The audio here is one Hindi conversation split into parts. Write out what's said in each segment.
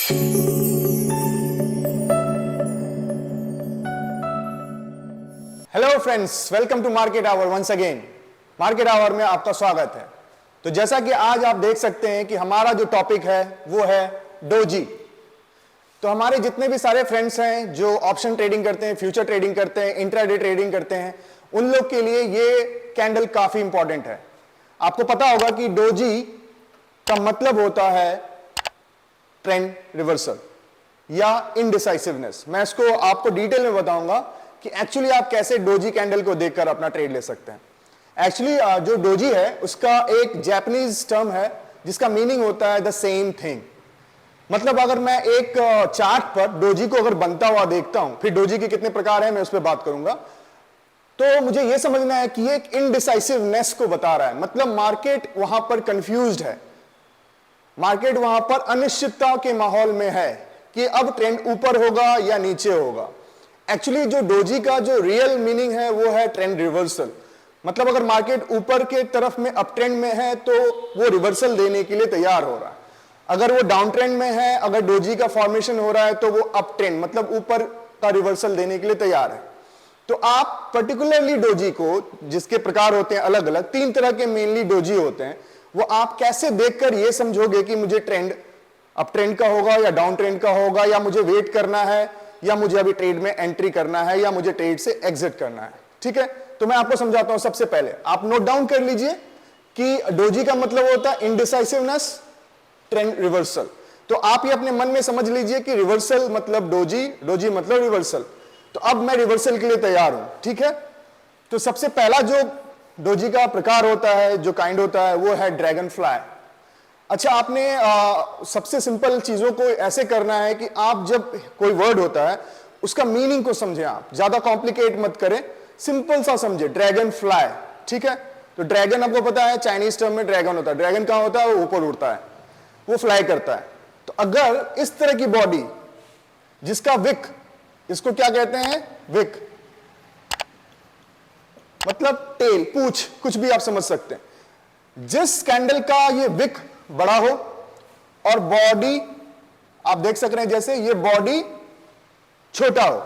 Hello friends, welcome to market hour once again. Market hour में आपका स्वागत है। तो जैसा कि आज आप देख सकते हैं कि हमारा जो टॉपिक है वो है डोजी। तो हमारे जितने भी सारे फ्रेंड्स हैं जो ऑप्शन ट्रेडिंग करते हैं, फ्यूचर ट्रेडिंग करते हैं, इंट्राडे ट्रेडिंग करते हैं, उन लोग के लिए ये कैंडल काफी इंपॉर्टेंट है। आपको पता होगा कि डोजी का मतलब होता है ट्रेंड रिवर्सल या इनडिसाइसिवनेस। मैं इसको आपको डिटेल में बताऊंगा कि एक्चुअली आप कैसे डोजी कैंडल को देखकर अपना ट्रेड ले सकते हैं। एक्चुअली जो डोजी है उसका एक जापानीज टर्म है जिसका मीनिंग होता है द सेम थिंग। मतलब अगर मैं एक चार्ट पर डोजी को अगर बनता हुआ देखता हूं, फिर डोजी के कितने प्रकार हैं मैं उस पर बात करूंगा, तो मुझे यह समझना है कि ये एक इनडिसाइसिवनेस को बता रहा है। मतलब मार्केट वहां पर कंफ्यूज्ड है, मार्केट वहां पर अनिश्चितता के माहौल में है कि अब ट्रेंड ऊपर होगा या नीचे होगा। एक्चुअली जो डोजी का जो रियल मीनिंग है वो है ट्रेंड रिवर्सल। मतलब अगर मार्केट ऊपर के तरफ में अप ट्रेंड में है तो वो रिवर्सल देने के लिए तैयार हो रहा है। अगर वो डाउन ट्रेंड में है, अगर डोजी का फॉर्मेशन हो रहा है तो वो अप ट्रेंड मतलब ऊपर का रिवर्सल देने के लिए तैयार है। तो आप पर्टिकुलरली डोजी को, जिसके प्रकार होते हैं अलग अलग, 3 तरह के मेनली डोजी होते हैं, वो आप कैसे देखकर ये समझोगे कि मुझे ट्रेंड अप ट्रेंड का होगा या डाउन ट्रेंड का होगा, या मुझे वेट करना है, या मुझे अभी ट्रेड में एंट्री करना है, या मुझे ट्रेड से एग्जिट करना है। ठीक है, तो मैं आपको समझाता हूं। सबसे पहले आप नोट डाउन कर लीजिए कि डोजी का मतलब होता है इनडिसाइसिवनेस, ट्रेंड रिवर्सल। तो आप ये अपने मन में समझ लीजिए कि रिवर्सल मतलब डोजी, डोजी मतलब रिवर्सल। तो अब मैं रिवर्सल के लिए तैयार हूं। ठीक है, तो सबसे पहला जो डोजी का प्रकार होता है, जो काइंड होता है, वो है ड्रैगन फ्लाई। अच्छा, आपने सबसे सिंपल चीजों को ऐसे करना है कि आप जब कोई वर्ड होता है उसका मीनिंग को समझें, आप ज्यादा कॉम्प्लिकेट मत करें, सिंपल सा समझे। ड्रैगन फ्लाई, ठीक है। तो ड्रैगन आपको पता है चाइनीज टर्म में ड्रैगन होता है। ड्रैगन कहां होता है? वो ऊपर उड़ता है, वो फ्लाई करता है। तो अगर इस तरह की बॉडी जिसका विक, इसको क्या कहते हैं? विक मतलब टेल, पूंछ, कुछ भी आप समझ सकते हैं। जिस कैंडल का ये विक बड़ा हो और बॉडी आप देख सक रहे हैं जैसे ये बॉडी छोटा हो,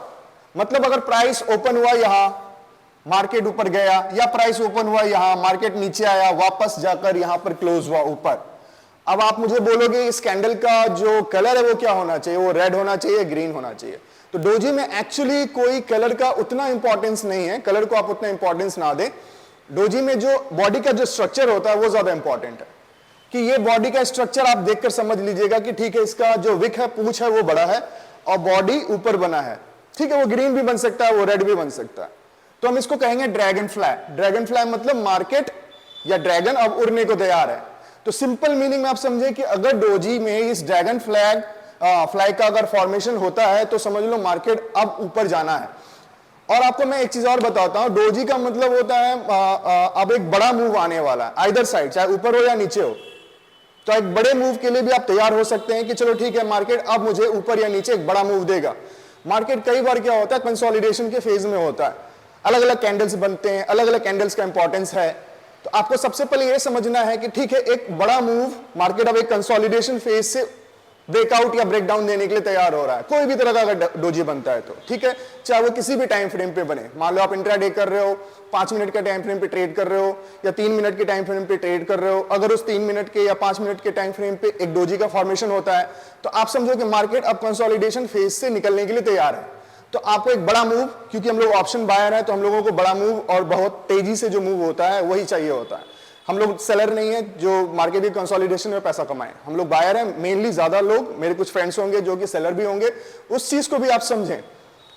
मतलब अगर प्राइस ओपन हुआ यहां, मार्केट ऊपर गया, या प्राइस ओपन हुआ यहां, मार्केट नीचे आया, वापस जाकर यहां पर क्लोज हुआ ऊपर। अब आप मुझे बोलोगे इस कैंडल का जो कलर है वो क्या होना चाहिए? वो रेड होना चाहिए, ग्रीन होना चाहिए। तो डोजी में एक्चुअली कोई कलर का उतना इंपॉर्टेंस नहीं है, कलर को आप उतना इंपॉर्टेंस ना दें। डोजी में जो बॉडी का जो स्ट्रक्चर होता है वो ज्यादा इंपॉर्टेंट है, कि ये बॉडी का स्ट्रक्चर आप देखकर समझ लीजिएगा कि ठीक है, इसका जो विक है, पूंछ है, वो बड़ा है और बॉडी ऊपर बना है। ठीक है, वो ग्रीन भी बन सकता है, वो रेड भी बन सकता है। तो हम इसको कहेंगे ड्रैगन फ्लाई। ड्रैगन फ्लाई मतलब मार्केट या ड्रैगन अब उड़ने को तैयार है। तो सिंपल मीनिंग में आप समझे कि अगर डोजी में इस ड्रैगन फ्लाई का अगर फॉर्मेशन होता है तो समझ लो मार्केट अब ऊपर जाना है। और आपको मैं एक चीज और बताता हूं, डोजी का मतलब होता है अब एक बड़ा मूव आने वाला है, आइदर साइड, चाहे ऊपर हो या नीचे हो। तो एक बड़े मूव के लिए भी आप तैयार हो सकते हैं कि चलो ठीक है, मार्केट अब मुझे ऊपर या नीचे एक बड़ा मूव देगा। मार्केट कई बार क्या होता है, कंसोलिडेशन के फेज में होता है, अलग अलग कैंडल्स बनते हैं, अलग अलग कैंडल्स का इंपॉर्टेंस है। तो आपको सबसे पहले यह समझना है कि ठीक है, एक बड़ा मूव, मार्केट अब एक कंसोलिडेशन फेज से ब्रेकआउट या ब्रेकडाउन देने के लिए तैयार हो रहा है। कोई भी तरह का अगर डोजी बनता है तो ठीक है, चाहे वो किसी भी टाइम फ्रेम पे बने। मान लो आप इंट्राडे कर रहे हो, 5 मिनट के टाइम फ्रेम पे ट्रेड कर रहे हो, या 3 मिनट के टाइम फ्रेम पे ट्रेड कर रहे हो। अगर उस 3 मिनट के या 5 मिनट के टाइम फ्रेम पे एक डोजी का फॉर्मेशन होता है तो आप समझो कि मार्केट अब कंसोलिडेशन फेज से निकलने के लिए तैयार है। तो आपको एक बड़ा मूव, क्योंकि हम लोग ऑप्शन बायर हैं तो हम लोगों को बड़ा मूव और बहुत तेजी से जो मूव होता है वही चाहिए होता है। हम लोग सेलर नहीं है जो मार्केट की कंसोलिडेशन में पैसा कमाएं, हम लोग बायर हैं। मेनली ज्यादा लोग, मेरे कुछ फ्रेंड्स होंगे जो कि सेलर भी होंगे, उस चीज को भी आप समझें।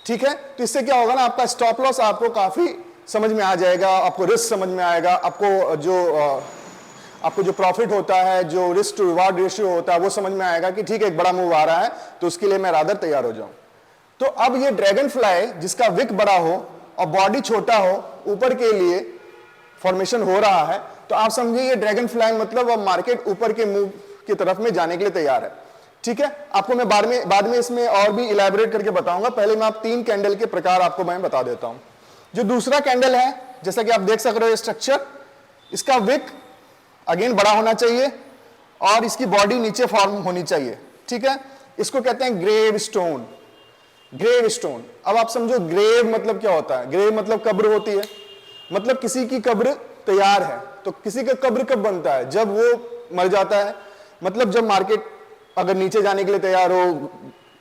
ठीक है, तो इससे क्या होगा ना, आपका स्टॉप लॉस आपको काफी समझ में आ जाएगा, आपको रिस्क समझ में आएगा, आपको जो प्रॉफिट होता है, जो रिस्क टू रिवार्ड रेशियो होता है वो समझ में आएगा कि ठीक है, एक बड़ा मूव आ रहा है तो उसके लिए मैं रादर तैयार हो जाऊं। तो अब ये ड्रैगन फ्लाई जिसका विक बड़ा हो और बॉडी छोटा हो, ऊपर के लिए फॉर्मेशन हो रहा है, तो आप समझिए ये ड्रैगन फ्लाई मतलब अब मार्केट ऊपर के मूव की तरफ में जाने के लिए तैयार है। ठीक है, आपको मैं बाद में इसमें और भी इलैबोरेट करके बताऊंगा। पहले मैं आप 3 कैंडल के प्रकार आपको मैं बता देता हूं। जो दूसरा कैंडल है, जैसा कि आप देख सक रहे हो स्ट्रक्चर, इसका विक अगेन बड़ा होना चाहिए और इसकी बॉडी नीचे फॉर्म होनी चाहिए। ठीक है, इसको कहते हैं ग्रेव स्टोन। ग्रेव स्टोन, अब आप समझो ग्रेव मतलब क्या होता है। ग्रेव मतलब कब्र होती है, मतलब किसी की कब्र तैयार है। तो किसी का कब्र कब बनता है? जब वो मर जाता है। मतलब जब मार्केट अगर नीचे जाने के लिए तैयार हो,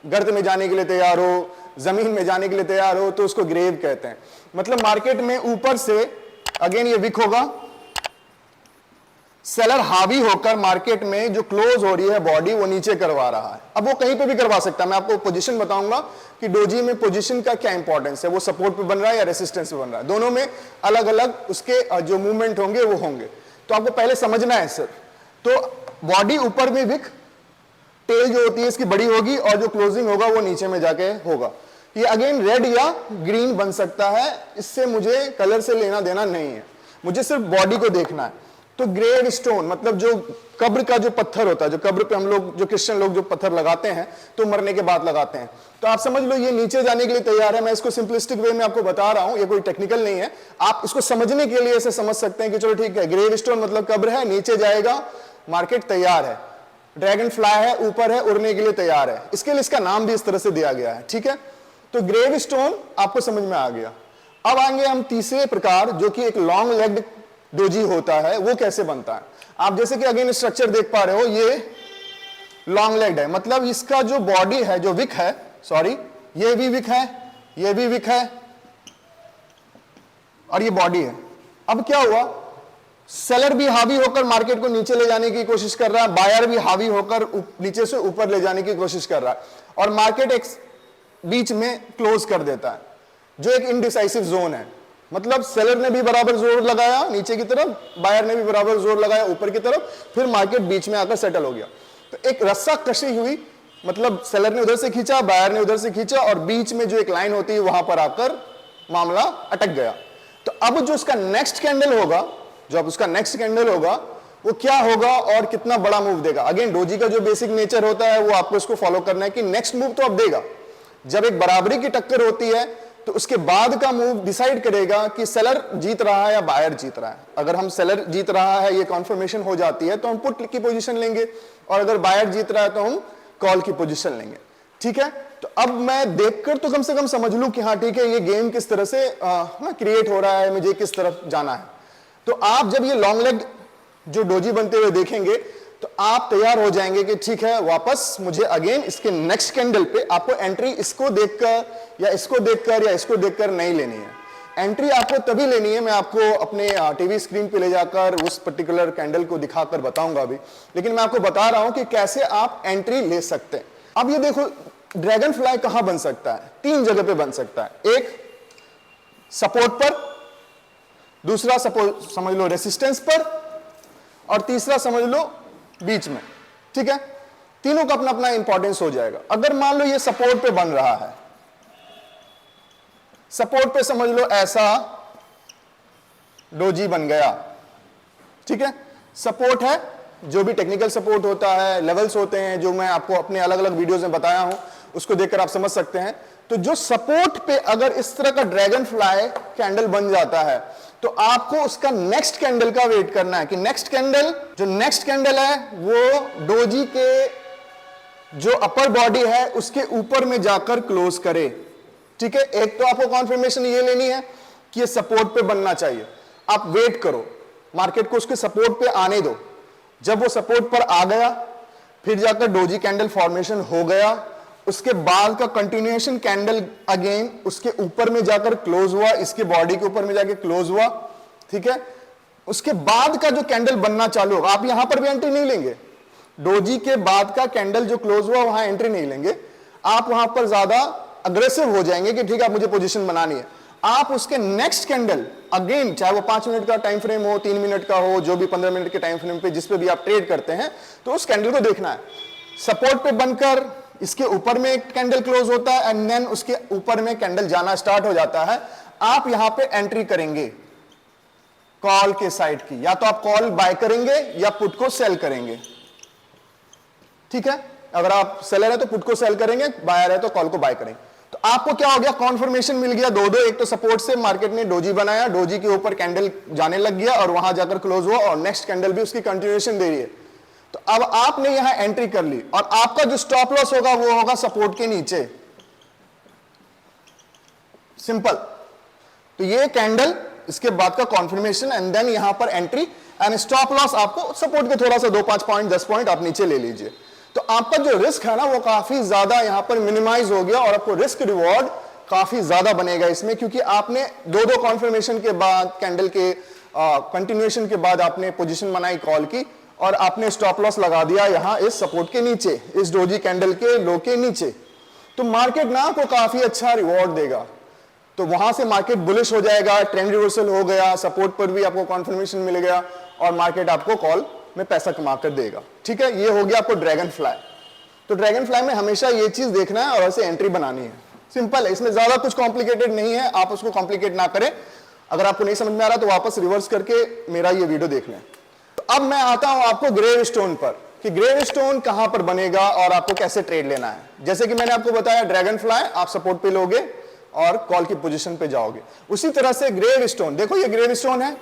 गर्त में जाने के लिए तैयार हो, जमीन में जाने के लिए तैयार हो, तो उसको ग्रेव कहते हैं। मतलब मार्केट में ऊपर से अगेन ये विक होगा, सेलर हावी होकर मार्केट में जो क्लोज हो रही है बॉडी वो नीचे करवा रहा है। अब वो कहीं पे भी करवा सकता है। मैं आपको पोजीशन बताऊंगा कि डोजी में पोजीशन का क्या इंपॉर्टेंस है, वो सपोर्ट पे बन रहा है या रेसिस्टेंस पे बन रहा है। दोनों में अलग अलग उसके जो मूवमेंट होंगे वो होंगे। तो आपको पहले समझना है सर। तो बॉडी ऊपर में विक, टेल जो होती है इसकी बड़ी होगी और जो क्लोजिंग होगा वो नीचे में जाके होगा। ये अगेन रेड या ग्रीन बन सकता है, इससे मुझे कलर से लेना देना नहीं है, मुझे सिर्फ बॉडी को देखना है। तो ग्रेव स्टोन मतलब जो कब्र का जो पत्थर होता है, जो कब्र पे हम लोग जो क्रिश्चियन लोग जो पत्थर लगाते हैं तो मरने के बाद लगाते हैं। तो आप समझ लो ये नीचे जाने के लिए तैयार है। मैं इसको सिंपलिस्टिक वे में आपको बता रहा हूं, ये कोई टेक्निकल नहीं है। आप इसको समझने के लिए ऐसे समझ सकते हैं कि चलो ठीक है, ग्रेव स्टोन मतलब कब्र है, नीचे जाएगा, मार्केट तैयार है, ड्रैगन फ्लाई है, ऊपर है, उड़ने के लिए तैयार है। इसके लिए इसका नाम भी इस तरह से दिया गया है। ठीक है, तो ग्रेव स्टोन आपको समझ में आ गया। अब आएंगे हम तीसरे प्रकार, जो कि एक लॉन्ग लेग्ड डोजी होता है। वो कैसे बनता है? आप जैसे कि अगेन स्ट्रक्चर देख पा रहे हो, ये लॉन्ग लेग्ड है, मतलब इसका जो बॉडी है, जो विक है, सॉरी ये भी विक है, ये भी विक है और ये बॉडी है। अब क्या हुआ, सेलर भी हावी होकर मार्केट को नीचे ले जाने की कोशिश कर रहा है, बायर भी हावी होकर नीचे से ऊपर ले जाने की कोशिश कर रहा है, और मार्केट एक बीच में क्लोज कर देता है, जो एक इनडिसाइसिव जोन है। मतलब सेलर ने भी बराबर जोर लगाया नीचे की तरफ, बायर ने भी बराबर जोर लगाया ऊपर की तरफ, फिर मार्केट बीच में आकर सेटल हो गया। तो एक रस्सा कशी हुई, मतलब सेलर ने उधर से खींचा, बायर ने उधर से खींचा, और बीच में जो एक लाइन होती है वहां पर आकर मामला अटक गया। तो अब जो उसका नेक्स्ट कैंडल होगा, जो अब उसका नेक्स्ट कैंडल होगा वो क्या होगा और कितना बड़ा मूव देगा। अगेन डोजी का जो बेसिक नेचर होता है वो आपको इसको फॉलो करना है कि नेक्स्ट मूव तो अब देगा। जब एक बराबरी की टक्कर होती है तो उसके बाद का मूव डिसाइड करेगा कि सेलर जीत रहा है या बायर जीत रहा है। अगर हम सेलर जीत रहा है ये कॉन्फर्मेशन हो जाती है तो हम पुट की पोजीशन लेंगे, और अगर बायर जीत रहा है तो हम कॉल की पोजीशन लेंगे। ठीक है, तो अब मैं देखकर तो कम से कम समझ लूं कि हाँ ठीक है, ये गेम किस तरह से क्रिएट हो रहा है, मुझे किस तरफ जाना है। तो आप जब ये लॉन्ग लेग जो डोजी बनते हुए देखेंगे तो आप तैयार हो जाएंगे कि ठीक है, वापस मुझे अगेन इसके नेक्स्ट कैंडल पे आपको एंट्री इसको देखकर या इसको देखकर या इसको देखकर नहीं लेनी है। एंट्री आपको तभी लेनी है, मैं आपको अपने टीवी स्क्रीन पे ले जाकर उस पर्टिकुलर कैंडल को दिखाकर बताऊंगा अभी, लेकिन मैं आपको बता रहा हूं कि कैसे आप एंट्री ले सकते हैं। अब ये देखो, ड्रैगन फ्लाई कहां बन सकता है? 3 जगह पे बन सकता है। एक सपोर्ट पर, दूसरा सपोर्ट समझ लो रेसिस्टेंस पर, और तीसरा समझ लो बीच में। ठीक है, तीनों का अपना अपना इंपॉर्टेंस हो जाएगा। अगर मान लो ये सपोर्ट पे बन रहा है, सपोर्ट पे समझ लो ऐसा डोजी बन गया। ठीक है, सपोर्ट है, जो भी टेक्निकल सपोर्ट होता है, लेवल्स होते हैं जो मैं आपको अपने अलग अलग वीडियोस में बताया हूं, उसको देखकर आप समझ सकते हैं। तो जो सपोर्ट पे अगर इस तरह का ड्रैगन फ्लाई कैंडल बन जाता है तो आपको उसका नेक्स्ट कैंडल का वेट करना है कि नेक्स्ट कैंडल, जो नेक्स्ट कैंडल है वो डोजी के जो अपर बॉडी है उसके ऊपर में जाकर क्लोज करे। ठीक है, एक तो आपको कॉन्फर्मेशन ये लेनी है कि ये सपोर्ट पे बनना चाहिए। आप वेट करो, मार्केट को उसके सपोर्ट पे आने दो। जब वो सपोर्ट पर आ गया, फिर जाकर डोजी कैंडल फॉर्मेशन हो गया, उसके बाद का कंटिन्यूएशन कैंडल अगेन उसके ऊपर में जाकर क्लोज हुआ, इसके बॉडी के ऊपर में जाकर क्लोज हुआ। ठीक है, उसके बाद का जो कैंडल बनना चालू होगा, आप यहां पर भी एंट्री नहीं लेंगे। डोजी के बाद का कैंडल जो क्लोज हुआ वहां एंट्री नहीं लेंगे। आप वहां पर ज्यादा अग्रेसिव हो जाएंगे कि ठीक है, मुझे पोजीशन बनानी है। आप उसके नेक्स्ट कैंडल अगेन, चाहे वो 5 मिनट का टाइम फ्रेम हो, 3 मिनट का हो, जो भी 15 मिनट के टाइम फ्रेम पे जिस पे भी आप ट्रेड करते हैं, तो उस कैंडल को देखना है। सपोर्ट पे बनकर इसके ऊपर में कैंडल क्लोज होता है एंड देन उसके ऊपर में कैंडल जाना स्टार्ट हो जाता है। आप यहां पे एंट्री करेंगे कॉल के साइड की, या तो आप कॉल बाय करेंगे या पुट को सेल करेंगे। ठीक है, अगर आप सेलर है तो पुट को सेल करेंगे, बायर है तो कॉल को बाय करेंगे। तो आपको क्या हो गया, कॉन्फर्मेशन मिल गया दो। एक तो सपोर्ट से मार्केट ने डोजी बनाया, डोजी के ऊपर कैंडल जाने लग गया और वहां जाकर क्लोज हुआ, और नेक्स्ट कैंडल भी उसकी कंटिन्यूएशन दे रही है। तो अब आपने यहां एंट्री कर ली और आपका जो स्टॉप लॉस होगा वो होगा सपोर्ट के नीचे, सिंपल। तो ये कैंडल, इसके बाद का कॉन्फर्मेशन एंड देन यहां पर एंट्री एंड स्टॉप लॉस आपको सपोर्ट के थोड़ा सा 2-5 पॉइंट 10 पॉइंट आप नीचे ले लीजिए। तो आपका जो रिस्क है ना वो काफी ज्यादा यहां पर मिनिमाइज हो गया और आपको रिस्क रिवॉर्ड काफी ज्यादा बनेगा इसमें, क्योंकि आपने दो कॉन्फर्मेशन के बाद, कैंडल के कंटिन्यूएशन के बाद आपने पोजीशन बनाई कॉल की और आपने स्टॉप लॉस लगा दिया यहां इस सपोर्ट के नीचे, इस डोजी कैंडल के लो के नीचे। तो मार्केट ना आपको काफी अच्छा रिवॉर्ड देगा। तो वहां से मार्केट बुलिश हो जाएगा, ट्रेंड रिवर्सल हो गया, सपोर्ट पर भी आपको कॉन्फर्मेशन मिल गया और मार्केट आपको कॉल में पैसा कमा कर देगा। ठीक है, ये हो गया आपको ड्रैगन फ्लाई। तो ड्रैगन फ्लाई में हमेशा ये चीज देखना है और ऐसे एंट्री बनानी है, सिंपल है, इसमें ज्यादा कुछ कॉम्प्लिकेटेड नहीं है, आप उसको कॉम्प्लिकेट ना करें। अगर आपको नहीं समझ में आ रहा तो वापस रिवर्स करके मेरा ये वीडियो देख लें। तो अब मैं आता हूं आपको ग्रेव स्टोन पर, कि ग्रेव स्टोन कहां पर बनेगा और आपको कैसे ट्रेड लेना है। जैसे कि मैंने आपको बताया ड्रैगन फ्लाई आप सपोर्ट पे लोगे और कॉल की पोजीशन पे जाओगे, उसी तरह से ग्रेव स्टोन, देखो ये ग्रेव स्टोन है,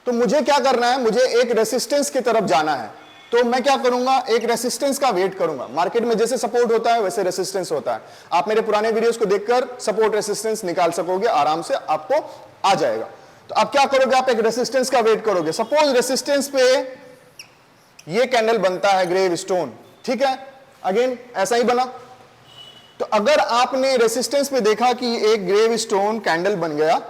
तो मुझे क्या करना है, मुझे एक रेसिस्टेंस की तरफ जाना है। तो मैं क्या करूंगा, एक रेसिस्टेंस का वेट करूंगा। मार्केट में जैसे सपोर्ट होता है वैसे रेसिस्टेंस होता है। आप मेरे पुराने वीडियोस को देखकर सपोर्ट रेसिस्टेंस निकाल सकोगे, आराम से आपको आ जाएगा। तो आप क्या करोगे, आप एक रेसिस्टेंस का वेट करोगे। सपोज रेसिस्टेंस पे ये कैंडल बनता है ग्रेव स्टोन, ठीक है, अगेन ऐसा ही बना। तो अगर आपने रेसिस्टेंस पे देखा कि एक ग्रेव स्टोन कैंडल बन गया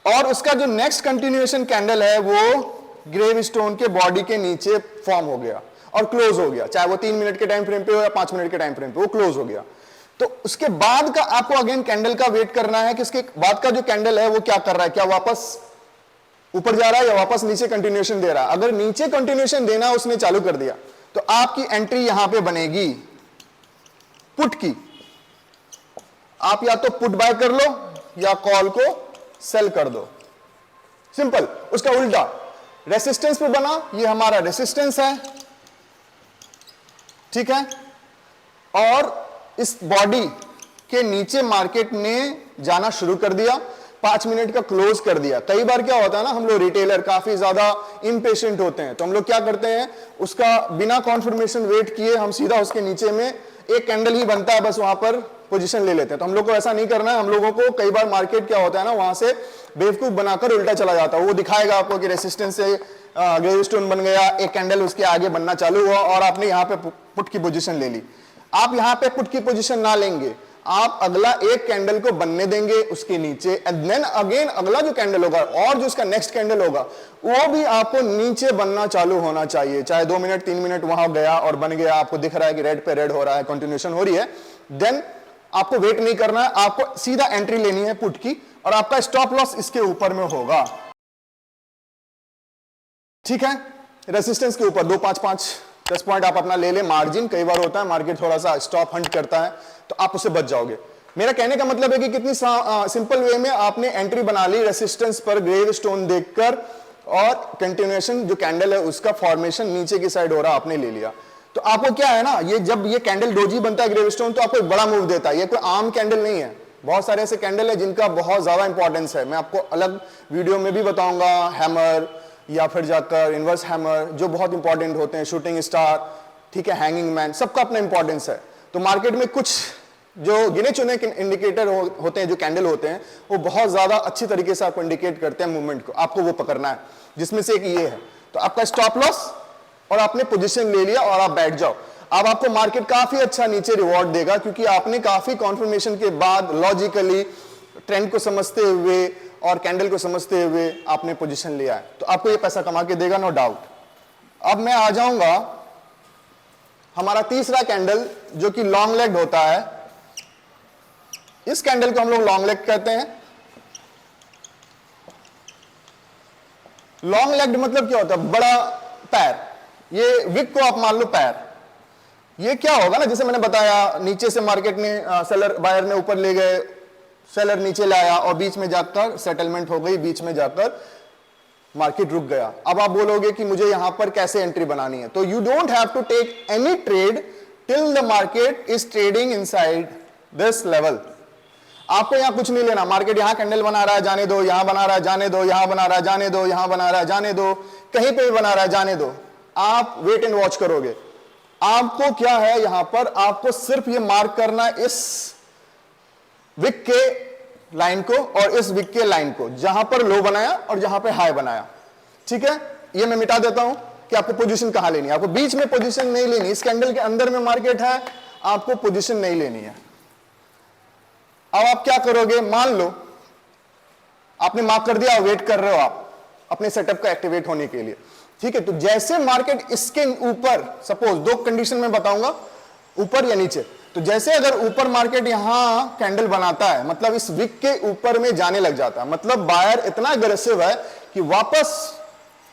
और उसका जो नेक्स्ट कंटिन्यूएशन कैंडल है वो ग्रेव स्टोन के बॉडी के नीचे फॉर्म हो गया और क्लोज हो गया, चाहे वो 3 मिनट के टाइम फ्रेम पे हो या 5 मिनट के टाइम फ्रेम पे, वो क्लोज हो गया। तो उसके बाद का आपको अगेन कैंडल का वेट करना है कि उसके बाद का जो कैंडल है वो क्या कर रहा है, क्या वापस ऊपर जा रहा है या वापस नीचे कंटिन्यूएशन दे रहा है। अगर नीचे कंटिन्यूएशन देना उसने चालू कर दिया तो आपकी एंट्री यहां पे बनेगी पुट की। आप या तो पुट बाय कर लो या कॉल को सेल कर दो, सिंपल। उसका उल्टा रेसिस्टेंस पे बना, ये हमारा रेसिस्टेंस है, ठीक है, और इस बॉडी के नीचे मार्केट ने जाना शुरू कर दिया, 5 मिनट का क्लोज कर दिया। कई बार क्या होता है ना, हम लोग रिटेलर काफी ज्यादा इम्पेशेंट होते हैं, तो हम लोग क्या करते हैं, उसका बिना कॉन्फर्मेशन वेट किए हम सीधा उसके नीचे में एक कैंडल ही बनता है बस वहां पर पोजीशन ले लेते हैं। तो हम लोग को ऐसा नहीं करना है। हम लोगों को कई बार मार्केट क्या होता है ना, वहां से बेवकूफ बनाकर उल्टा चला जाता है। वो दिखाएगा आपको कि रेसिस्टेंस से ग्रेव स्टोन बन गया, एक कैंडल उसके आगे बनना चालू हुआ और आपने यहाँ पे पुट की पोजीशन ले ली। आप यहाँ पे पुट की पोजीशन ना लेंगे, आप अगला एक कैंडल को बनने देंगे उसके नीचे एंड देन अगेन अगला जो कैंडल होगा और जो उसका नेक्स्ट कैंडल होगा वो भी आपको नीचे बनना चालू होना चाहिए। चाहे 2 मिनट 3 मिनट वहां गया और बन गया, आपको दिख रहा है कि रेड पे रेड हो रहा है, कंटिन्यूएशन हो रही है, देन आपको वेट नहीं करना है, आपको सीधा एंट्री लेनी है पुट की और आपका स्टॉप लॉस इसके ऊपर में होगा, ठीक है, रेसिस्टेंस के ऊपर 2 5 5 10 पॉइंट आप अपना ले ले। मार्जिन कई बार होता है मार्केट थोड़ा सा स्टॉप हंट करता है तो आप उससे बच जाओगे। मेरा कहने का मतलब है कि कितनी सिंपल वे में आपने एंट्री बना ली रेसिस्टेंस पर ग्रेव स्टोन देखकर और कंटिन्यूएशन जो कैंडल है उसका फॉर्मेशन नीचे की साइड हो रहा आपने ले लिया। तो आपको क्या है ना, ये जब ये कैंडल डोजी बनता है ग्रेव स्टोन तो आपको एक बड़ा मूव देता है। ये कोई आम कैंडल नहीं है, बहुत सारे ऐसे कैंडल है जिनका बहुत ज्यादा इंपॉर्टेंस है। मैं आपको अलग वीडियो में भी बताऊंगा, हैमर या फिर जाकर इनवर्स हैमर जो बहुत इंपॉर्टेंट होते हैं, शूटिंग स्टार, ठीक है, हैंगिंग मैन, सबका अपना इंपॉर्टेंस है। तो मार्केट में कुछ जो गिने चुने इंडिकेटर होते हैं, जो कैंडल होते हैं, वो बहुत ज्यादा अच्छी तरीके से आपको इंडिकेट करते हैं मूवमेंट को, आपको वो पकड़ना है, जिसमें से एक ये है। तो आपका स्टॉप लॉस और आपने पोजीशन ले लिया और आप बैठ जाओ। अब आपको मार्केट काफी अच्छा नीचे रिवॉर्ड देगा क्योंकि आपने काफी कॉन्फर्मेशन के बाद लॉजिकली ट्रेंड को समझते हुए और कैंडल को समझते हुए आपने पोजीशन लिया है। तो आपको ये पैसा कमा के देगा, नो डाउट। अब मैं आ जाऊंगा हमारा तीसरा कैंडल जो कि लॉन्ग लेग्ड होता है। इस कैंडल को हम लोग लॉन्ग लेग कहते हैं। लॉन्ग लेग्ड मतलब क्या होता है, बड़ा पैर। ये विक को आप मान लो पैर। ये क्या होगा ना, जैसे मैंने बताया, नीचे से मार्केट ने सेलर बायर ने ऊपर ले गए, सेलर नीचे लाया और बीच में जाकर सेटलमेंट हो गई, बीच में जाकर मार्केट रुक गया। अब आप बोलोगे कि मुझे यहां पर कैसे एंट्री बनानी है, तो you don't have to take any trade till the market is trading inside this level. आपको यहां कुछ नहीं लेना, मार्केट यहां कैंडल बना रहा है जाने दो, यहां बना रहा है जाने दो, यहां बना रहा है जाने दो, यहां बना रहा है जाने दो, कहीं पे भी बना रहा है जाने दो, आप वेट एंड वॉच करोगे। आपको क्या है यहां पर, आपको सिर्फ ये मार्क करना है इस विक के लाइन को और इस विक के लाइन को, जहां पर लो बनाया और जहां पे हाई बनाया। ठीक है, ये मैं मिटा देता हूं कि आपको पोजीशन कहां लेनी है। आपको बीच में पोजीशन नहीं लेनी, इस कैंडल के अंदर में मार्केट है, आपको पोजीशन नहीं लेनी है। अब आप क्या करोगे, मान लो आपने मार्क कर दिया, वेट कर रहे हो आप अपने सेटअप का एक्टिवेट होने के लिए। ठीक है, तो जैसे मार्केट इसके ऊपर, सपोज दो कंडीशन में बताऊंगा, ऊपर या नीचे, तो जैसे अगर ऊपर मार्केट यहां कैंडल बनाता है, मतलब इस विक के ऊपर में जाने लग जाता है, मतलब बायर इतना अग्रेसिव है कि वापस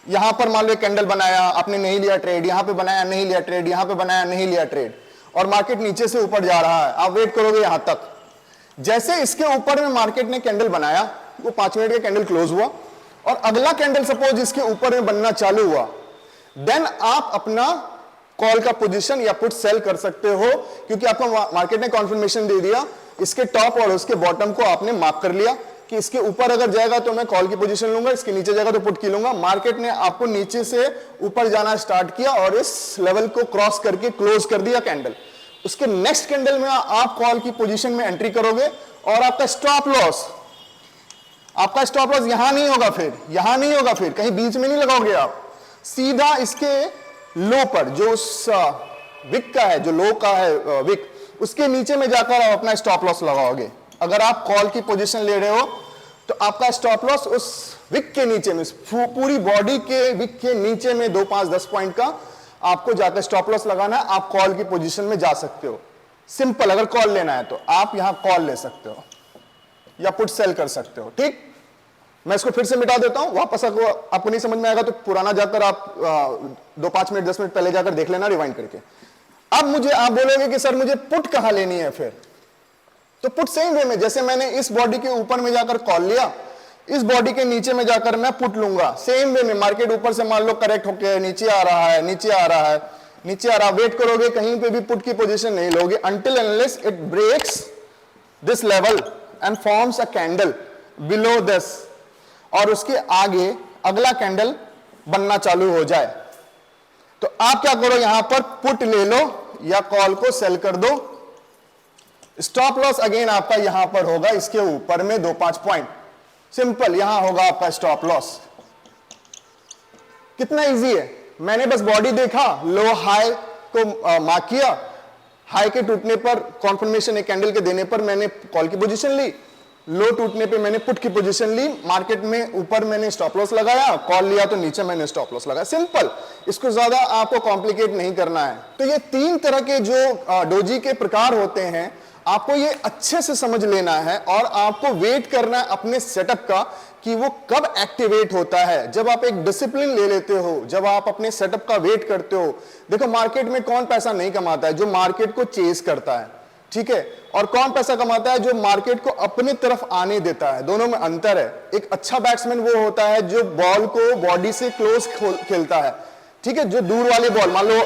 यहां पर मान लो कैंडल बनाया, आपने नहीं लिया ट्रेड, यहां पे बनाया नहीं लिया ट्रेड, यहां पे बनाया नहीं लिया ट्रेड, और मार्केट नीचे से ऊपर जा रहा है, आप वेट करोगे यहां तक। जैसे इसके ऊपर में मार्केट ने कैंडल बनाया, वो 5 मिनट का कैंडल क्लोज हुआ, और अगला कैंडल सपोज इसके ऊपर में बनना चालू हुआ, देन आप अपना कॉल का पोजीशन या पुट सेल कर सकते हो, क्योंकि आपको मार्केट ने कॉन्फर्मेशन दे दिया, इसके टॉप और उसके बॉटम को आपने मार्क कर लिया कि इसके ऊपर अगर जाएगा तो मैं कॉल की पोजीशन लूंगा, इसके नीचे जाएगा तो पुट की लूंगा। मार्केट ने आपको नीचे से ऊपर जाना स्टार्ट किया और इस लेवल को क्रॉस करके क्लोज कर दिया कैंडल। उसके नेक्स्ट कैंडल में आप कॉल की पोजीशन में एंट्री करोगे और आपका स्टॉप लॉस यहां नहीं होगा, फिर यहां नहीं होगा, फिर कहीं बीच में नहीं लगाओगे आप, सीधा इसके लो पर, जो उस विक का है, जो लो का है विक, उसके नीचे में जाकर आप अपना स्टॉप लॉस लगाओगे। अगर आप कॉल की पोजीशन ले रहे हो तो आपका स्टॉप लॉस उस विक के नीचे में, पूरी बॉडी के विक के नीचे में 2, 5, 10 पॉइंट का आपको जाकर स्टॉप लॉस लगाना है। आप कॉल की पोजीशन में जा सकते हो, सिंपल। अगर कॉल लेना है तो आप यहां कॉल ले सकते हो या पुट सेल कर सकते हो। ठीक, मैं इसको फिर से मिटा देता हूं, वापस आपको नहीं समझ में आएगा तो पुराना जाकर आप 2, 5 मिनट 10 मिनट पहले जाकर देख लेना रिवाइंड करके। अब मुझे आप बोलोगे कि सर मुझे पुट कहां लेनी है, फिर तो पुट सेम वे में, जैसे मैंने इस बॉडी के ऊपर में जाकर कॉल लिया, इस बॉडी के नीचे में जाकर मैं पुट लूंगा। सेम वे में मार्केट ऊपर से मान लो करेक्ट होकर नीचे आ रहा है, नीचे आ रहा है, नीचे आ रहा, वेट करोगे, कहीं पे भी पुट की पोजीशन नहीं लोगे until unless it breaks this level and forms a candle below this, और उसके आगे अगला कैंडल बनना चालू हो जाए। तो आप क्या करो, यहां पर पुट ले लो या कॉल को सेल कर दो। स्टॉप लॉस अगेन आपका यहां पर होगा, इसके ऊपर में 2-5 पॉइंट, सिंपल, यहां होगा आपका स्टॉप लॉस। कितना इजी है, मैंने बस बॉडी देखा, लो हाई को मार्क किया, हाई के टूटने पर कॉन्फर्मेशन एक कैंडल के देने पर मैंने कॉल की पोजीशन ली, लो टूटने पे मैंने पुट की पोजीशन ली, मार्केट में ऊपर मैंने स्टॉप लॉस लगाया, कॉल लिया तो नीचे मैंने स्टॉप लॉस लगाया, सिंपल। इसको ज्यादा आपको कॉम्प्लिकेट नहीं करना है। तो ये 3 तरह के जो डोजी के प्रकार होते हैं, आपको ये अच्छे से समझ लेना है और आपको वेट करना है अपने सेटअप का कि वो कब एक्टिवेट होता है। जब आप एक डिसिप्लिन ले लेते हो, जब आप अपने सेटअप का वेट करते हो, देखो मार्केट में कौन पैसा नहीं कमाता है, जो मार्केट को चेस करता है, ठीक है, और कौन पैसा कमाता है, जो मार्केट को अपनी तरफ आने देता है। दोनों में अंतर है। एक अच्छा बैट्समैन वो होता है जो बॉल को बॉडी से क्लोज खेलता है, ठीक है, जो दूर वाली बॉल, मान लो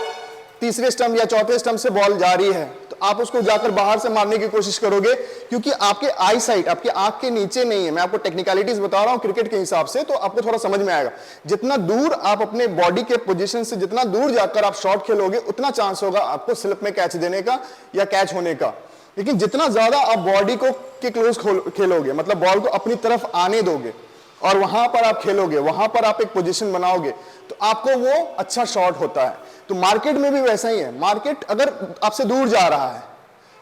तीसरे स्टंप या चौथे स्टंप से बॉल जा रही है तो आप उसको जाकर बाहर से मारने की कोशिश करोगे, क्योंकि आपके आई साइट, आपकी आंख के नीचे नहीं है। मैं आपको टेक्निकलिटीज बता रहा हूं क्रिकेट के हिसाब से, तो आपको थोड़ा समझ में आएगा। जितना दूर आप अपने बॉडी के पोजीशन से, जितना दूर जाकर आप शॉट खेलोगे, उतना चांस होगा आपको स्लिप में कैच देने का या कैच होने का। लेकिन जितना ज्यादा आप बॉडी को के क्लोज खेलोगे, मतलब बॉल को अपनी तरफ आने दोगे और वहां पर आप खेलोगे, वहां पर आप एक पोजीशन बनाओगे, तो आपको वो अच्छा शॉट होता है। तो मार्केट में भी वैसा ही है। मार्केट अगर आपसे दूर जा रहा है,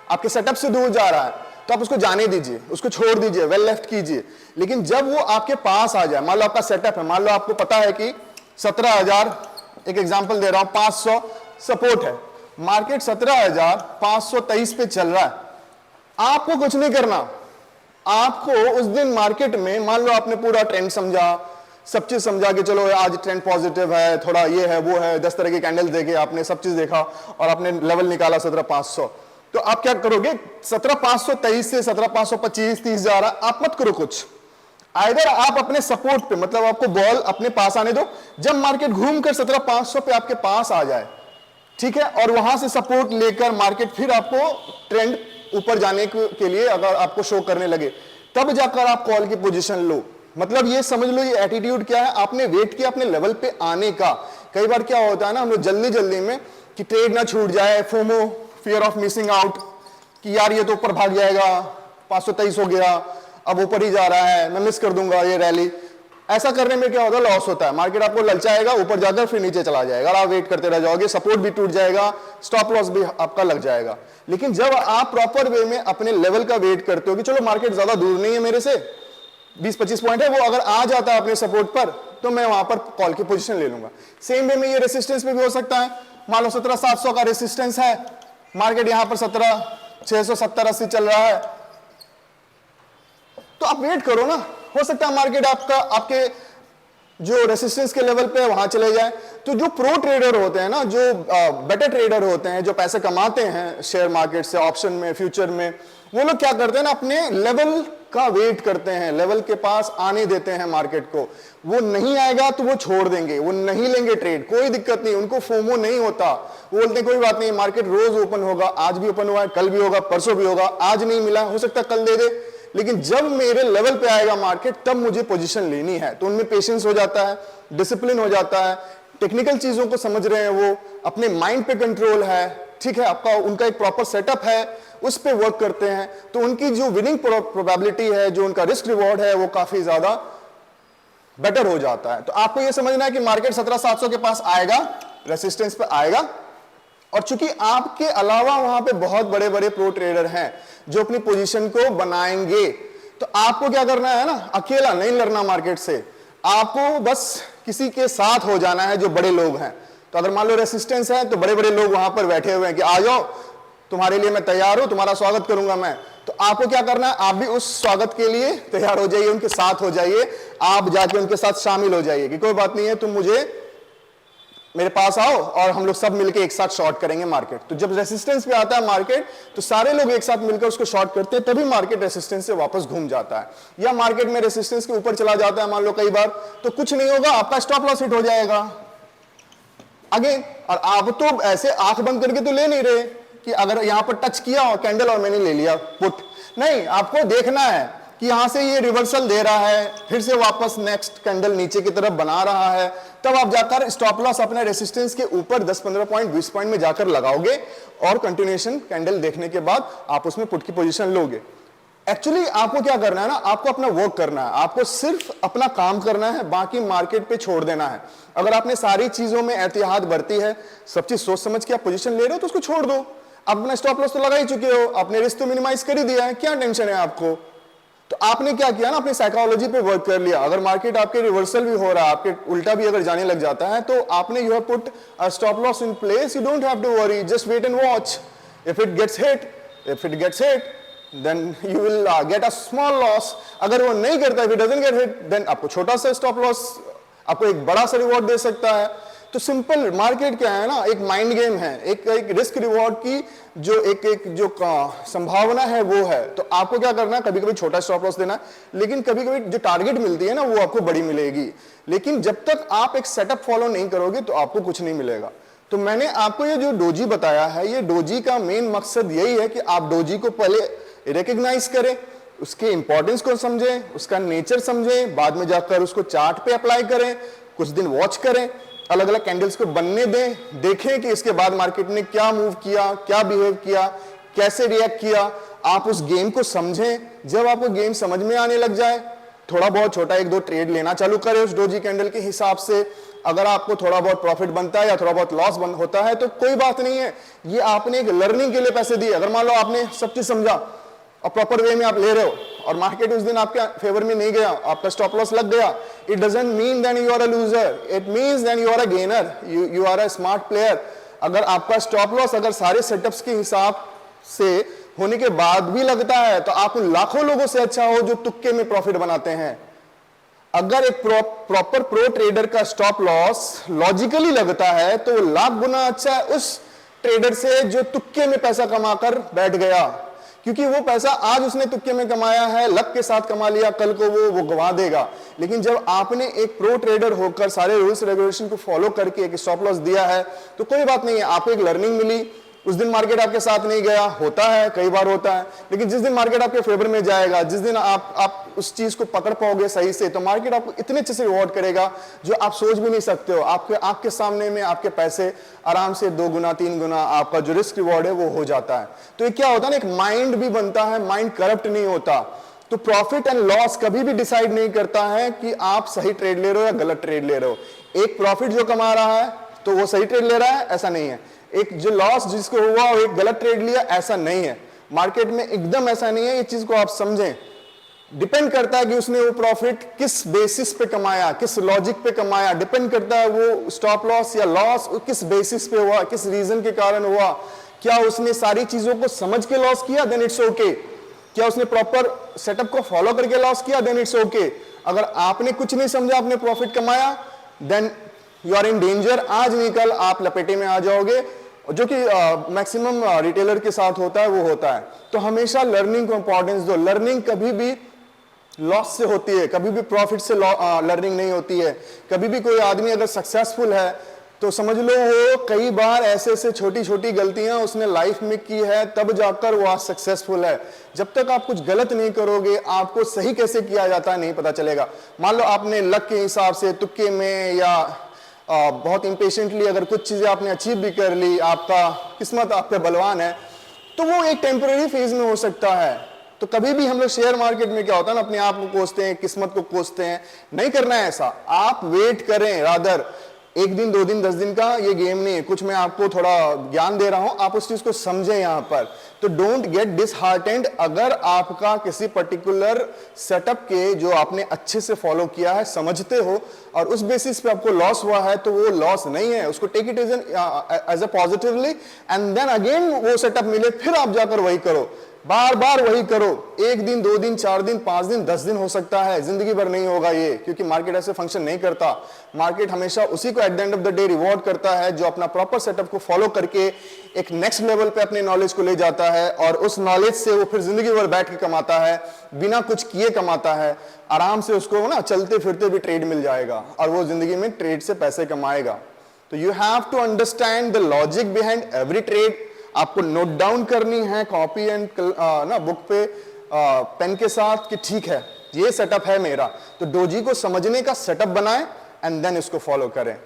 आपके सेटअप से दूर जा रहा है, तो आप उसको जाने दीजिए, उसको छोड़ दीजिए, वेल लेफ्ट कीजिए। लेकिन जब वो आपके पास आ जाए, मान लो आपका सेटअप है, मान लो आपको पता है कि 17,000, एक एग्जांपल दे रहा हूं, 500 सपोर्ट है, मार्केट 17,523 पे चल रहा है, आपको कुछ नहीं करना। आपको उस दिन मार्केट में, मान लो आपने पूरा ट्रेंड समझा, सब चीज समझा कि चलो आज ट्रेंड पॉजिटिव है, थोड़ा ये है वो है, 10 तरह के कैंडल देखे आपने, सब चीज देखा और आपने लेवल निकाला 17,500, तो आप क्या करोगे, 17,523 से 17,525, 30 जा रहा, आप मत करो कुछ। आइदर आप अपने सपोर्ट पे, मतलब आपको बॉल अपने पास आने दो, जब मार्केट घूमकर 17,500 पे आपके पास आ जाए, ठीक है, और वहां से सपोर्ट लेकर मार्केट फिर आपको ट्रेंड ऊपर जाने के लिए अगर आपको शो करने लगे, तब जाकर आप कॉल की पोजीशन लो। मतलब ये समझ लो, ये एटीट्यूड क्या है, आपने वेट किया अपने लेवल पे आने का। कई बार क्या होता है ना, हम लोग जल्दी जल्दी में कि ट्रेड ना छूट जाए, FOMO, fear of missing out, कि यार ये तो ऊपर भाग जाएगा, 523 हो गया, अब ऊपर ही जा रहा है, मैं मिस कर दूंगा ये रैली। ऐसा करने में क्या होता है, लॉस होता है। मार्केट आपको ललचाएगा, ऊपर जाकर फिर नीचे चला जाएगा और आप वेट करते रह जाओगे, सपोर्ट भी टूट जाएगा, स्टॉप लॉस भी आपका लग जाएगा। लेकिन जब आप प्रॉपर वे में अपने लेवल का वेट करते हो कि चलो मार्केट ज्यादा दूर नहीं है मेरे से, 20-25 पॉइंट है, वो अगर आ जाता है अपने सपोर्ट पर तो मैं वहां पर कॉल की पोजीशन ले लूंगा। सेम वे में ये रेसिस्टेंस पे भी हो सकता है। मान लो 17,700 का रेसिस्टेंस है, मार्केट यहां पर 17,670-80 चल रहा है, तो आप वेट करो ना, हो सकता है मार्केट आपके जो रेसिस्टेंस के लेवल पे वहां चले जाए। तो जो प्रो ट्रेडर होते हैं ना, जो बेटर ट्रेडर होते हैं, जो पैसे कमाते हैं शेयर मार्केट से, ऑप्शन में, फ्यूचर में, वो लोग क्या करते हैं ना, अपने लेवल का वेट करते हैं, लेवल के पास आने देते हैं मार्केट को। वो नहीं आएगा तो वो छोड़ देंगे, वो नहीं लेंगे ट्रेड, कोई दिक्कत नहीं, उनको फोमो नहीं होता। वो बोलते हैं कोई बात नहीं, मार्केट रोज ओपन होगा, आज भी ओपन हुआ है, कल भी होगा, परसों भी होगा, आज नहीं मिला हो सकता कल दे दे, लेकिन जब मेरे लेवल पे आएगा मार्केट तब मुझे पोजीशन लेनी है। तो उनमें पेशेंस हो जाता है, डिसिप्लिन हो जाता है, टेक्निकल चीजों को समझ रहे हैं, वो अपने माइंड पे कंट्रोल है, ठीक है, आपका उनका एक प्रॉपर सेटअप है, उस पे वर्क करते हैं, तो उनकी जो विनिंग प्रोबेबिलिटी है, जो उनका रिस्क रिवॉर्ड है, वो काफी ज्यादा बेटर हो जाता है। तो आपको यह समझना है कि मार्केट 17,700 के पास आएगा, रेसिस्टेंस पे आएगा, और चूंकि आपके अलावा वहां पे बहुत बड़े बड़े प्रो ट्रेडर हैं जो अपनी पोजीशन को बनाएंगे, तो आपको क्या करना है ना, अकेला नहीं लड़ना मार्केट से, आपको बस किसी के साथ हो जाना है जो बड़े लोग हैं। तो अगर मान लो रेसिस्टेंस है तो बड़े बड़े लोग वहां पर बैठे हुए हैं कि आ जाओ, तुम्हारे लिए मैं तैयार हूं, तुम्हारा स्वागत करूंगा मैं। तो आपको क्या करना है, आप भी उस स्वागत के लिए तैयार हो जाइए, उनके साथ हो जाइए, आप जाके उनके साथ शामिल हो जाइए कि कोई बात नहीं है, तुम मुझे मेरे पास आओ और हम लोग सब मिलकर एक साथ शॉर्ट करेंगे मार्केट। तो जब रेसिस्टेंस पे आता है मार्केट, तो सारे लोग एक साथ मिलकर उसको शॉर्ट करते हैं, तभी मार्केट रेसिस्टेंस से वापस घूम जाता है। या मार्केट में रेसिस्टेंस के ऊपर चला जाता है मान लो कई बार, तो कुछ नहीं होगा, आपका स्टॉप लॉस हिट हो जाएगा अगेन। और आप तो ऐसे आंख बंद करके तो ले नहीं रहे कि अगर यहां पर टच किया और कैंडल और मैंने ले लिया पुट, नहीं, आपको देखना है कि यहां से ये रिवर्सल दे रहा है, फिर से वापस नेक्स्ट कैंडल नीचे की तरफ बना रहा है, तब आप जाकर स्टॉप लॉस अपने रेसिस्टेंस के ऊपर 10-15 पॉइंट 20 पॉइंट में जाकर लगाओगे, और कंटिन्यूएशन कैंडल देखने के बाद आप उसमें पुट की पोजीशन लोगे। एक्चुअली आपको क्या करना है ना, आपको अपना वर्क करना है, आपको सिर्फ अपना काम करना है, बाकी मार्केट पे छोड़ देना है। अगर आपने सारी चीजों में एहतियात बरती है, सब चीज सोच समझ के आप पोजीशन ले रहे हो, तो उसको छोड़ दो। आप अपना स्टॉप लॉस तो लगा ही चुके हो, आपने रिस्क तो मिनिमाइज कर ही दिया है, क्या टेंशन है आपको। तो आपने क्या किया ना, अपनी साइकोलॉजी पे वर्क कर लिया। अगर मार्केट आपके रिवर्सल भी हो रहा है, आपके उल्टा भी अगर जाने लग जाता है, तो आपने you have put a stop loss in place, you don't have to worry, just wait and watch. If it gets hit then you will get a small loss। अगर वो नहीं करता, if it doesn't get hit, then आपको छोटा सा स्टॉप लॉस आपको एक बड़ा सा रिवॉर्ड दे सकता है। तो सिंपल मार्केट क्या है ना, एक माइंड गेम है, एक रिस्क रिवॉर्ड की जो जो संभावना है वो है। तो आपको क्या करना है, कभी कभी छोटा स्टॉप लॉस देना, लेकिन कभी कभी जो टारगेट मिलती है ना वो आपको बड़ी मिलेगी। लेकिन जब तक आप एक सेटअप फॉलो नहीं करोगे तो आपको कुछ नहीं मिलेगा। तो मैंने आपको ये जो डोजी बताया है, ये डोजी का मेन मकसद यही है कि आप डोजी को पहले रिकॉग्नाइज करें, उसके इंपॉर्टेंस को समझें, उसका नेचर समझें, बाद में जाकर उसको चार्ट पे अप्लाई करें, कुछ दिन वॉच करें, अलग अलग कैंडल्स को बनने दें, देखें कि इसके बाद मार्केट ने क्या मूव किया, क्या बिहेव किया, कैसे रिएक्ट किया। आप उस गेम को समझें। जब आपको गेम समझ में आने लग जाए, थोड़ा बहुत छोटा 1-2 ट्रेड लेना चालू करें उस डोजी कैंडल के हिसाब से। अगर आपको थोड़ा बहुत प्रॉफिट बनता है या थोड़ा बहुत लॉस होता है तो कोई बात नहीं है, ये आपने एक लर्निंग के लिए पैसे दिए। अगर मान लो आपने सब चीज समझा और प्रॉपर वे में आप ले रहे हो और मार्केट उस दिन आपके फेवर में नहीं गया, आपका स्टॉप लॉस लग गया, it doesn't mean that you are a loser, it means that you are a gainer, you are a smart player. अगर आपका स्टॉप लॉस अगर सारे सेटअप्स के हिसाब से होने के बाद भी लगता है तो आप उन लाखों लोगों से अच्छा हो जो तुक्के में प्रॉफिट बनाते हैं। अगर एक प्रॉपर प्रो ट्रेडर का स्टॉप लॉस लॉजिकली लगता है तो वो लाख गुना अच्छा है उस ट्रेडर से जो तुक्के में पैसा कमाकर बैठ गया, क्योंकि वो पैसा आज उसने तुक्के में कमाया है, लक के साथ कमा लिया, कल को वो गवा देगा। लेकिन जब आपने एक प्रो ट्रेडर होकर सारे रूल्स रेगुलेशन को फॉलो करके एक स्टॉप लॉस दिया है तो कोई बात नहीं है, आपको एक लर्निंग मिली, उस दिन मार्केट आपके साथ नहीं गया, होता है, कई बार होता है, लेकिन जिस दिन मार्केट आपके फेवर में जाएगा, जिस दिन आप उस चीज को पकड़ पाओगे सही से, तो मार्केट आपको इतने अच्छे से रिवॉर्ड करेगा जो आप सोच भी नहीं सकते हो। आपके आंख के सामने में आपके पैसे आराम से 2 गुना 3 गुना आपका जो रिस्क रिवॉर्ड है वो हो जाता है। तो ये क्या होता है ना, एक माइंड भी बनता है, माइंड करप्ट नहीं होता। तो प्रॉफिट एंड लॉस कभी भी डिसाइड नहीं करता है कि आप सही ट्रेड ले रहे हो या गलत ट्रेड ले रहे हो। एक प्रॉफिट जो कमा रहा है तो वो सही ट्रेड ले रहा है, ऐसा नहीं है। एक जो लॉस जिसको हुआ और एक गलत ट्रेड लिया, ऐसा नहीं है। मार्केट में एकदम ऐसा नहीं है, ये चीज को आप समझें। डिपेंड करता है कि उसने वो प्रॉफिट किस बेसिस पे कमाया, किस लॉजिक पे कमाया। डिपेंड करता है वो स्टॉप लॉस या लॉस किस बेसिस पे हुआ, किस रीजन के कारण हुआ। क्या उसने सारी चीजों को समझ के लॉस किया, देन इट्स ओके। क्या उसने प्रॉपर सेटअप को फॉलो करके लॉस किया, देन इट्स ओके। अगर आपने कुछ नहीं समझा, आपने प्रॉफिट कमाया, then you are in danger. आज नहीं कल आप लपेटे में आ जाओगे, जो कि मैक्सिमम रिटेलर के साथ होता है, वो होता है। तो हमेशा लर्निंग को इंपॉर्टेंस दो। लर्निंग कभी भी लॉस से होती है, कभी भी प्रॉफिट से लर्निंग नहीं होती है। कभी भी कोई आदमी अगर सक्सेसफुल है तो समझ लो वो कई बार ऐसे ऐसे छोटी छोटी गलतियां उसने लाइफ में की है, तब जाकर वो आज सक्सेसफुल है। जब तक आप कुछ गलत नहीं करोगे, आपको सही कैसे किया जाता है नहीं पता चलेगा। मान लो आपने लक के हिसाब से, तुक्के में, या बहुत इंपेशेंटली अगर कुछ चीजें आपने अचीव भी कर ली, आपका किस्मत आप पे बलवान है, तो वो एक टेम्पररी फेज में हो सकता है। तो कभी भी हम लोग शेयर मार्केट में क्या होता है ना, अपने आप को कोसते हैं, किस्मत को कोसते हैं। नहीं करना है ऐसा। आप वेट करें, रादर 1 दिन 2 दिन 10 दिन का ये गेम नहीं है। कुछ मैं आपको थोड़ा ज्ञान दे रहा हूं, आप उस चीज को समझें यहां पर। तो डोंट गेट डिसहार्टेंड अगर आपका किसी पर्टिकुलर सेटअप के जो आपने अच्छे से फॉलो किया है, समझते हो, और उस बेसिस पे आपको लॉस हुआ है, तो वो लॉस नहीं है। उसको take it as a positively, and then again वो सेटअप मिले, फिर आप जाकर वही करो, बार बार वही करो। 1 दिन 2 दिन 4 दिन 5 दिन 10 दिन हो सकता है, जिंदगी भर नहीं होगा ये, क्योंकि मार्केट ऐसे फंक्शन नहीं करता। मार्केट हमेशा उसी को at the end of the day reward करता है जो अपना प्रॉपर सेटअप को फॉलो करके एक नेक्स्ट लेवल पे अपने नॉलेज को ले जाता है, और उस नॉलेज से वो फिर जिंदगी भर बैठ के कमाता है, बिना कुछ किए कमाता है। आराम से उसको ना चलते फिरते भी ट्रेड मिल जाएगा, और वो जिंदगी में ट्रेड से पैसे कमाएगा। तो you have to understand the logic behind every trade. आपको नोट डाउन करनी है कॉपी एंड ना बुक पे पेन के साथ कि ठीक है ये सेटअप है मेरा। तो डोजी को समझने का सेटअप बनाएं एंड देन इसको फॉलो करें।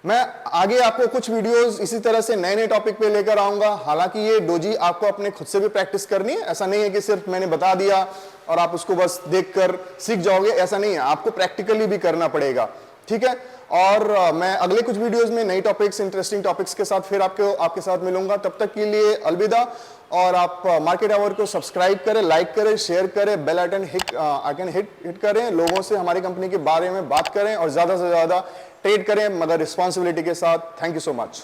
मैं आगे आपको कुछ वीडियोस इसी तरह से नए नए टॉपिक पे लेकर आऊंगा। हालांकि ये डोजी आपको अपने खुद से भी प्रैक्टिस करनी है। ऐसा नहीं है कि सिर्फ मैंने बता दिया और आप उसको बस देखकर सीख जाओगे, ऐसा नहीं है। आपको प्रैक्टिकली भी करना पड़ेगा, ठीक है। और मैं अगले कुछ वीडियोस में नई टॉपिक्स, इंटरेस्टिंग टॉपिक्स के साथ फिर आपके साथ मिलूंगा। तब तक के लिए अलविदा। और आप मार्केट आवर को सब्सक्राइब करें, लाइक करें, शेयर करें, बेल आइकन हिट करें, लोगों से हमारी कंपनी के बारे में बात करें, और ज्यादा से ज्यादा ट्रेड करें, मगर रिस्पॉन्सिबिलिटी के साथ। Thank you so much.